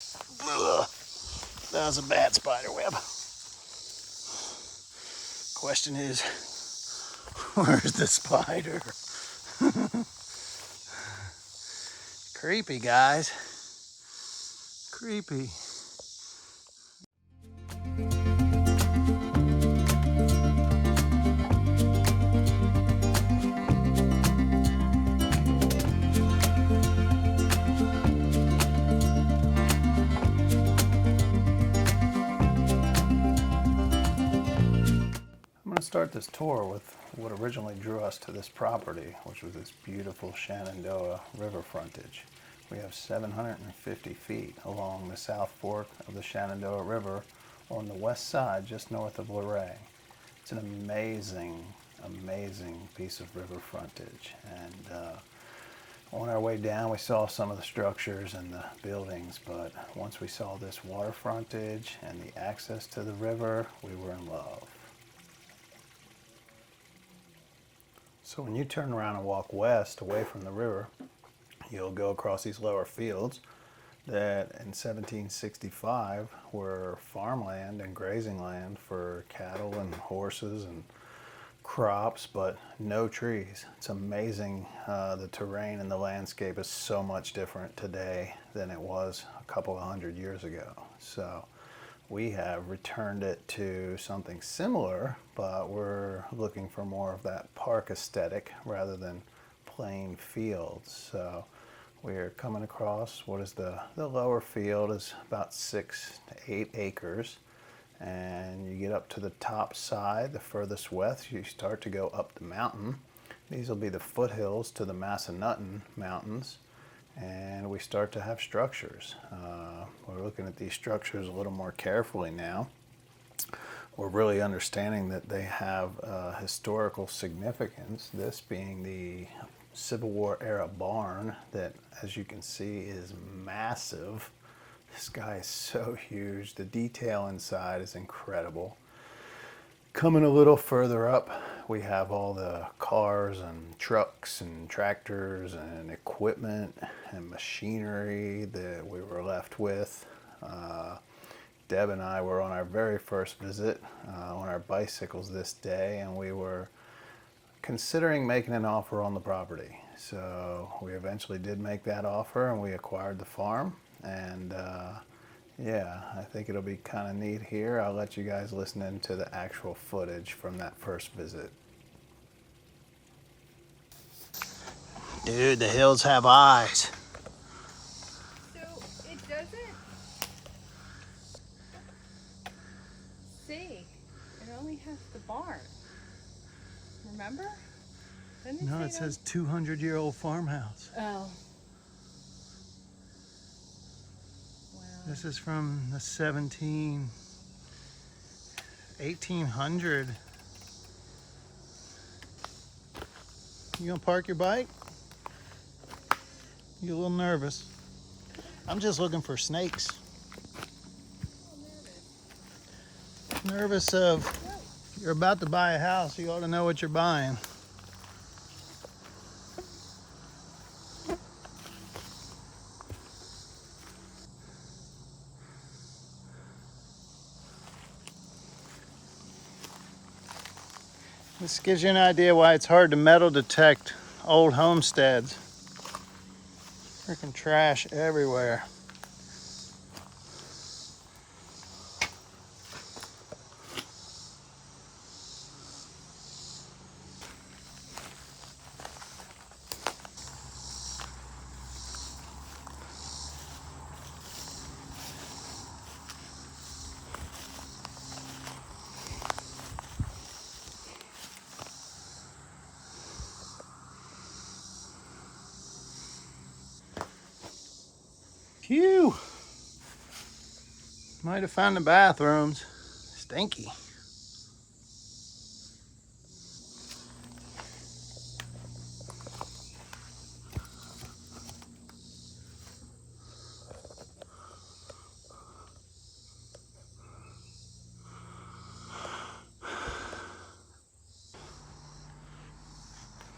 Ugh, that was a bad spider web. Question is, where's the spider? Creepy, guys. Creepy. I'm going to start this tour with what originally drew us to this property, which was this beautiful Shenandoah river frontage. We have 750 feet along the South Fork of the Shenandoah River on the west side, just north of Luray. It's an amazing, amazing piece of river frontage. And on our way down, we saw some of the structures and the buildings, but once we saw this water frontage and the access to the river, we were in love. So when you turn around and walk west away from the river, you'll go across these lower fields that in 1765 were farmland and grazing land for cattle and horses and crops, but no trees. It's amazing. The terrain and the landscape is so much different today than it was a couple of hundred years ago. So we have returned it to something similar, but we're looking for more of that park aesthetic rather than plain fields. So we're coming across what is the lower field is about 6 to 8 acres. And you get up to the top side, the furthest west, you start to go up the mountain. These will be the foothills to the Massanutten Mountains. And we start to have structures. We're looking at these structures a little more carefully now. We're really understanding that they have historical significance, this being the Civil War era barn that, as you can see, is massive. This guy is so huge. The detail inside is incredible. Coming a little further up, we have all the cars and trucks and tractors and equipment and machinery that we were left with. Deb and I were on our very first visit on our bicycles this day, and we were considering making an offer on the property. So we eventually did make that offer, and we acquired the farm. And yeah, I think it'll be kind of neat here. I'll let you guys listen into the actual footage from that first visit. Dude, the hills have eyes. So it doesn't say, it only has the barn. Remember? Doesn't No, it say says 200-year-old farmhouse. that? Oh. Wow. This is from the 1800. You gonna park your bike? You a little nervous? I'm just looking for snakes. Nervous of, you're about to buy a house, you ought to know what you're buying. This gives you an idea why it's hard to metal detect old homesteads. Freaking trash everywhere. Phew! Might have found the bathrooms. Stinky.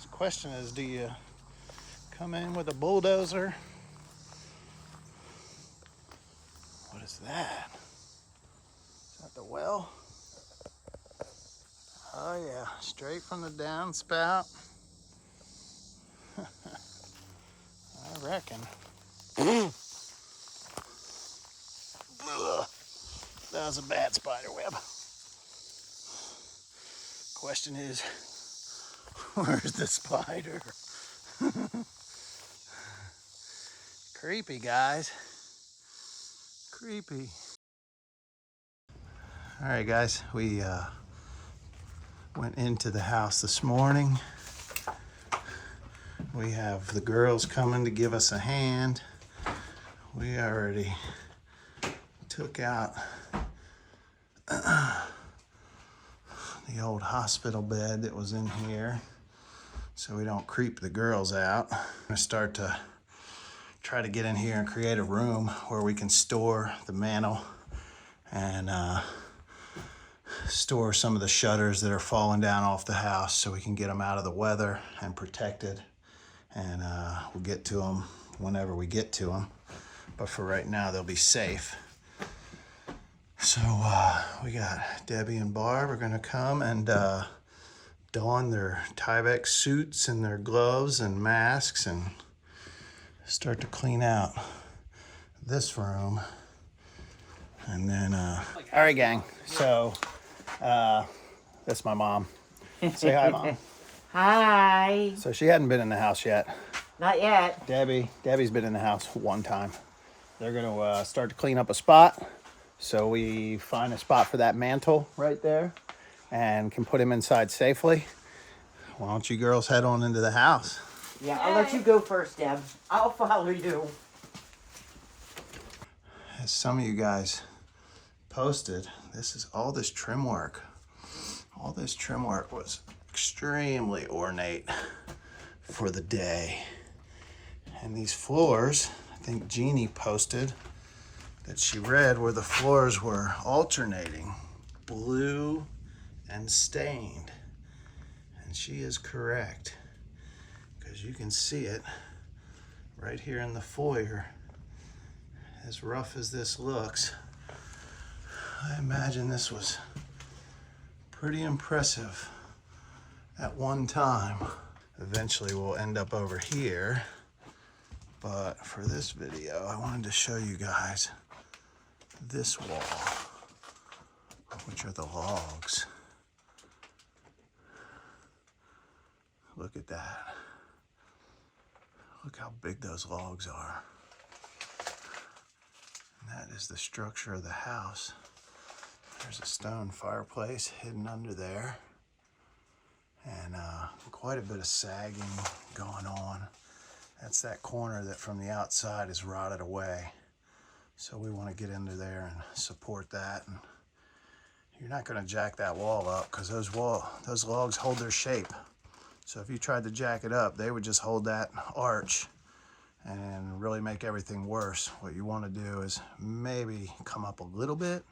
The question is, do you come in with a bulldozer What is that? Is that the well? Oh yeah, straight from the downspout. I reckon. Ugh. That was a bad spider web. Question is, where's the spider? Creepy, guys. Creepy. All right, guys, we went into the house this morning. We have the girls coming to give us a hand. We already took out the old hospital bed that was in here so we don't creep the girls out. I'm gonna start to try to get in here and create a room where we can store the mantle and store some of the shutters that are falling down off the house so we can get them out of the weather and protected. And we'll get to them whenever we get to them. But for right now, they'll be safe. So we got Debbie and Barb are gonna come and don their Tyvek suits and their gloves and masks and start to clean out this room. And then, all right, gang. So that's my mom. Say hi, Mom. Hi. So she hadn't been in the house yet. Not yet. Debbie's been in the house one time. They're gonna start to clean up a spot. So we find a spot for that mantle right there and can put him inside safely. Why don't you girls head on into the house? Yeah, I'll let you go first, Deb. I'll follow you. As some of you guys posted, this is all this trim work. All this trim work was extremely ornate for the day. And these floors, I think Jeannie posted that she read where the floors were alternating blue and stained. And she is correct, because you can see it right here in the foyer. As rough as this looks, I imagine this was pretty impressive at one time. Eventually we'll end up over here, but for this video I wanted to show you guys this wall, which are the logs. Look at that. Look how big those logs are. And that is the structure of the house. There's a stone fireplace hidden under there. And quite a bit of sagging going on. That's that corner that from the outside is rotted away. So we want to get into there and support that. And you're not going to jack that wall up because those logs hold their shape. So if you tried to jack it up, they would just hold that arch and really make everything worse. What you want to do is maybe come up a little bit,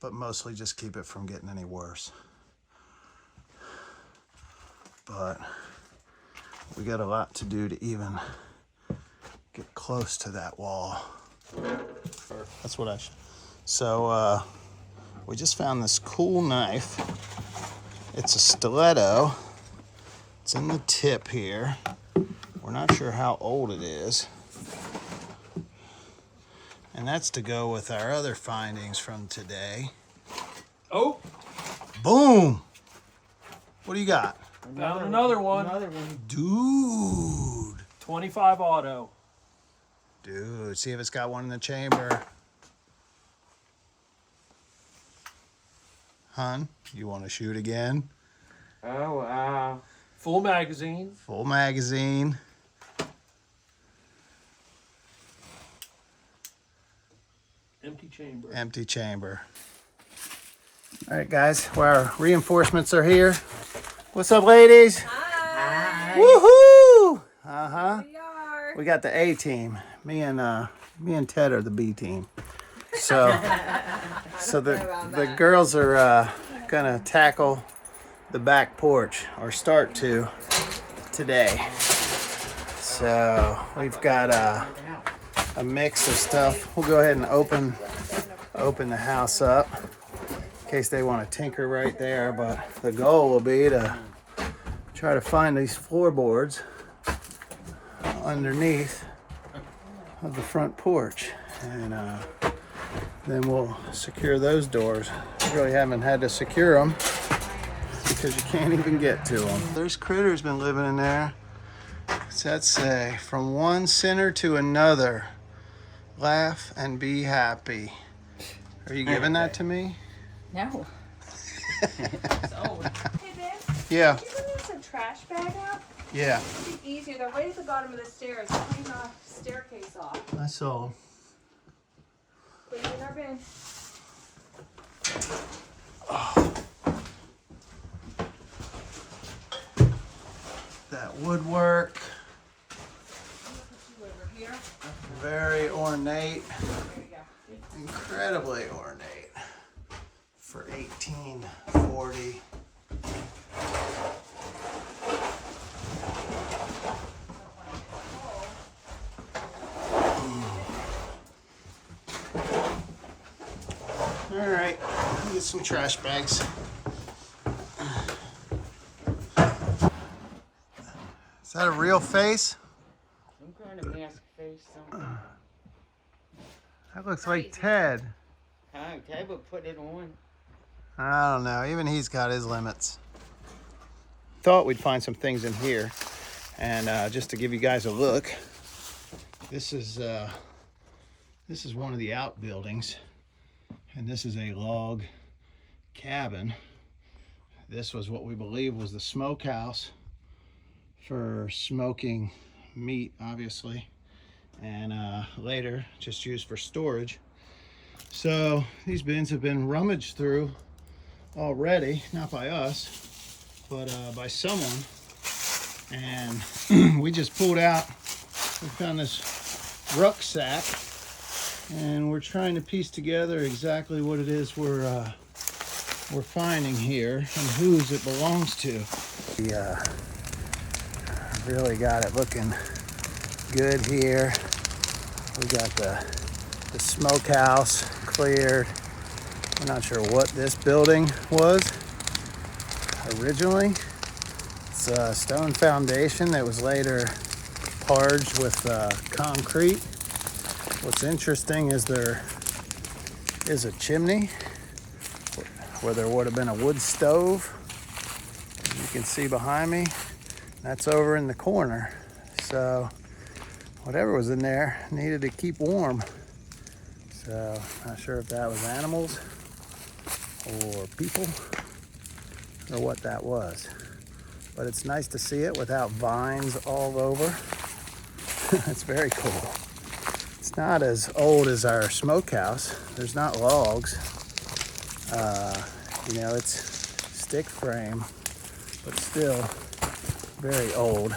but mostly just keep it from getting any worse. But we got a lot to do to even get close to that wall. That's what so we just found this cool knife. It's a stiletto. It's in the tip here. We're not sure how old it is. And that's to go with our other findings from today. Oh, Boom! What do you got? found another one. Another one. Dude. 25 auto. Dude, see if it's got one in the chamber. Hun, you want to shoot again? Oh, wow. Full magazine. Full magazine. Empty chamber. Empty chamber. All right, guys, well, our reinforcements are here. What's up, ladies? Hi. Woohoo! Uh-huh. We are. We got the A team. Me and Ted are the B team. So the girls are gonna tackle the back porch, or start to, today. So we've got a mix of stuff. We'll go ahead and open the house up in case they want to tinker right there. But the goal will be to try to find these floorboards underneath of the front porch, and then we'll secure those doors. Really haven't had to secure them because you can't even get to them. There's critters been living in there. What's that say? From one sinner to another, laugh and be happy. Are you giving that to me? No. It's old. Hey, Ben. Yeah. Could you bring me some trash bag out? Yeah. It'd be easier. They're right at the bottom of the stairs. Clean the staircase off. I saw 'em. Put it in our bin. That woodwork, Put you over here. very ornate, There you go. incredibly ornate for 1840. All right, let me get some trash bags. Is that a real face? Some kind of mask face, something. That looks like Ted. Hi, Ted would put it on. I don't know. Even he's got his limits. Thought we'd find some things in here, and just to give you guys a look, this is one of the outbuildings, and this is a log cabin. This was what we believe was the smokehouse for smoking meat, obviously, and later just used for storage. So these bins have been rummaged through already, not by us, but by someone, and we just pulled out, we found this rucksack, and we're trying to piece together exactly what it is we're finding here and whose it belongs to. We really got it looking good here. We got the smokehouse cleared. I'm not sure what this building was originally. It's a stone foundation that was later parged with concrete. What's interesting is there is a chimney where there would have been a wood stove. You can see behind me, that's over in the corner. So whatever was in there needed to keep warm. So not sure if that was animals or people or what that was. But it's nice to see it without vines all over. It's very cool. It's not as old as our smokehouse. There's not logs. You know, it's stick frame, but still very old.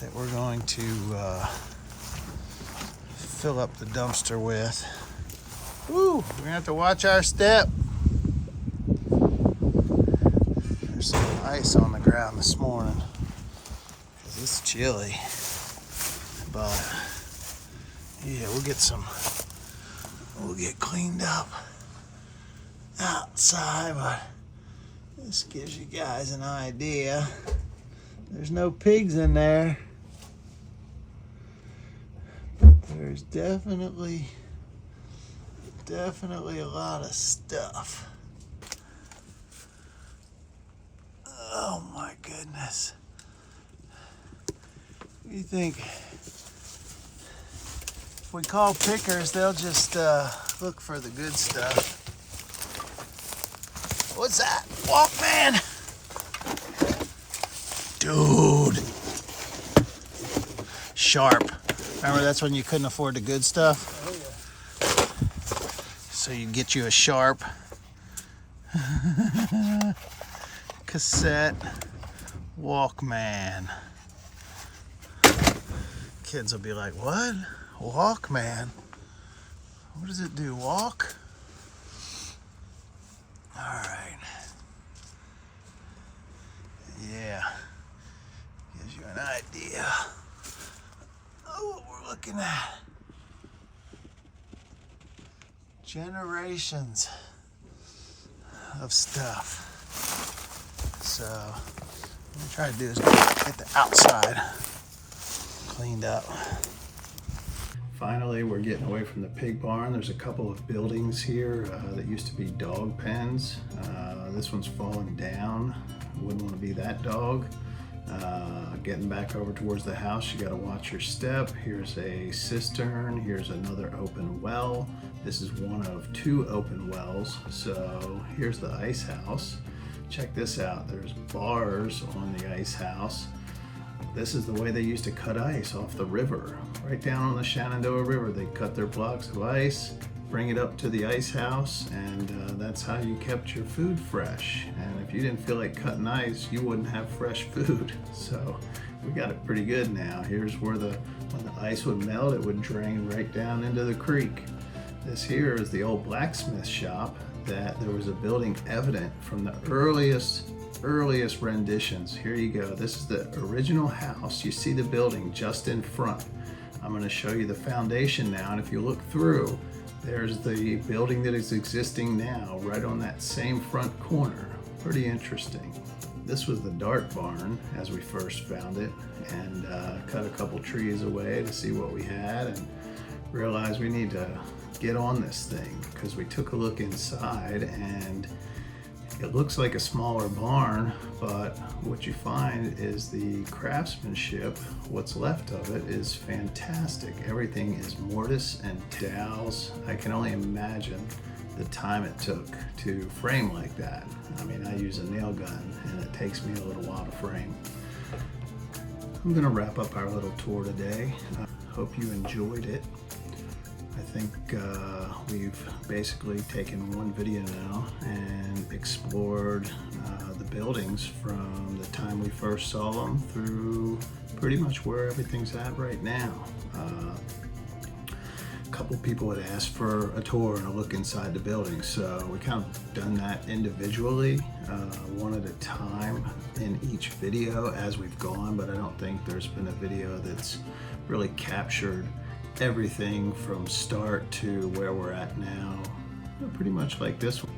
That we're going to fill up the dumpster with. Woo, we're gonna have to watch our step. There's some ice on the ground this morning because it's chilly. But yeah, we'll get cleaned up outside, but this gives you guys an idea. There's no pigs in there. There's definitely a lot of stuff. Oh my goodness. What do you think? If we call pickers, they'll just look for the good stuff. What's that? Walkman! Dude. Sharp. Remember, that's when you couldn't afford the good stuff? Oh, yeah. So you'd get you a Sharp cassette Walkman. Kids will be like, what? Walkman? What does it do? Walk? All right. idea of what we're looking at. Generations of stuff. So what I'm trying to do is get the outside cleaned up. Finally, we're getting away from the pig barn. There's a couple of buildings here that used to be dog pens. This one's fallen down. Wouldn't want to be that dog. Getting back over towards the house, you got to watch your step. Here's a cistern. Here's another open well. This is one of 2 open wells. So here's the ice house. Check this out. There's bars on the ice house. This is the way they used to cut ice off the river. Right down on the Shenandoah River, they cut their blocks of ice, bring it up to the ice house, and that's how you kept your food fresh. And if you didn't feel like cutting ice, you wouldn't have fresh food. So we got it pretty good now. Here's where when the ice would melt, it would drain right down into the creek. This here is the old blacksmith shop that there was a building evident from the earliest renditions. Here you go. This is the original house. You see the building just in front. I'm going to show you the foundation now, and if you look through, there's the building that is existing now right on that same front corner. Pretty interesting. This was the dark barn as we first found it, and cut a couple trees away to see what we had and realized we need to get on this thing because we took a look inside and it looks like a smaller barn, but what you find is the craftsmanship, what's left of it, is fantastic. Everything is mortise and dowels. I can only imagine the time it took to frame like that. I mean, I use a nail gun and it takes me a little while to frame. I'm gonna wrap up our little tour today. Hope you enjoyed it. I think we've basically taken one video now and explored the buildings from the time we first saw them through pretty much where everything's at right now. A couple people had asked for a tour and a look inside the building, so we kind of done that individually, one at a time in each video as we've gone, but I don't think there's been a video that's really captured everything from start to where we're at now, pretty much like this one.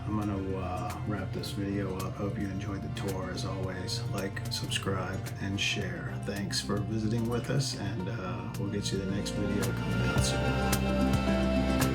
I'm gonna wrap this video up. Hope you enjoyed the tour. As always, like, subscribe, and share. Thanks for visiting with us, and we'll get you the next video coming out soon.